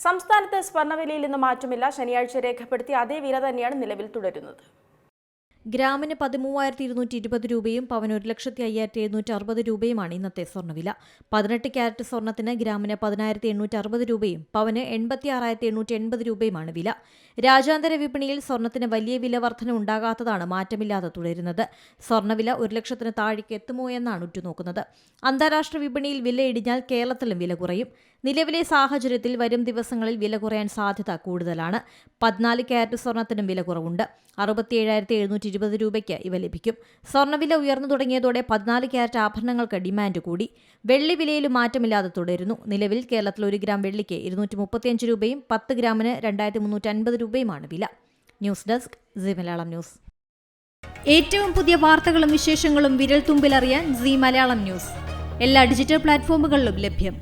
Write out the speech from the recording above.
സംസ്ഥാനത്ത് സ്വർണ്ണവിലയിൽ നിന്ന് മാറ്റമില്ല. ശനിയാഴ്ച രേഖപ്പെടുത്തിയ അതേ വില തന്നെയാണ് നിലവിൽ തുടരുന്നത്. ഗ്രാമിന് 13,220 രൂപയും പവന് 1,05,760 രൂപയുമാണ് ഇന്നത്തെ സ്വർണ്ണവില. 18 ക്യാരറ്റ് സ്വർണ്ണത്തിന് ഗ്രാമിന് 10,860 രൂപയും പവന് 86,880 രൂപയുമാണ് വില. രാജ്യാന്തര വിപണിയിൽ സ്വർണ്ണത്തിന് വലിയ വില വർധന ഉണ്ടാകാത്തതാണ് മാറ്റമില്ലാതെ തുടരുന്നത്. സ്വർണ്ണവില 1,00,000 താഴേക്ക് എത്തുമോ എന്നാണ് ഉറ്റുനോക്കുന്നത്. അന്താരാഷ്ട്ര വിപണിയിൽ വില ഇടിഞ്ഞാൽ കേരളത്തിലും വില കുറയും. നിലവിലെ സാഹചര്യത്തിൽ വരും ദിവസങ്ങളിൽ വില കുറയാൻ സാധ്യത കൂടുതലാണ്. 14 ക്യാരറ്റ് സ്വർണ്ണത്തിനും വില കുറവുണ്ട്. 67,720 രൂപയ്ക്ക് ഇവ ലഭിക്കും. സ്വർണ്ണവില ഉയർന്നു തുടങ്ങിയതോടെ 14 ക്യാരറ്റ് ആഭരണങ്ങൾക്ക് ഡിമാൻഡ് കൂടി. വെള്ളി വിലയിലും മാറ്റമില്ലാതെ തുടരുന്നു. നിലവിൽ കേരളത്തിൽ 1 ഗ്രാം വെള്ളിക്ക് 235 രൂപയും 10 ഗ്രാമിന് 2,350 രൂപയുമാണ് വില. News desk Zee Malayalam news. ഏറ്റവും പുതിയ വാർത്തകളും വിശേഷങ്ങളും വിരൽ തുമ്പിലറിയാൻ സീ മലയാളം ന്യൂസ് എല്ലാ ഡിജിറ്റൽ പ്ലാറ്റ്ഫോമുകളിലും ലഭ്യം.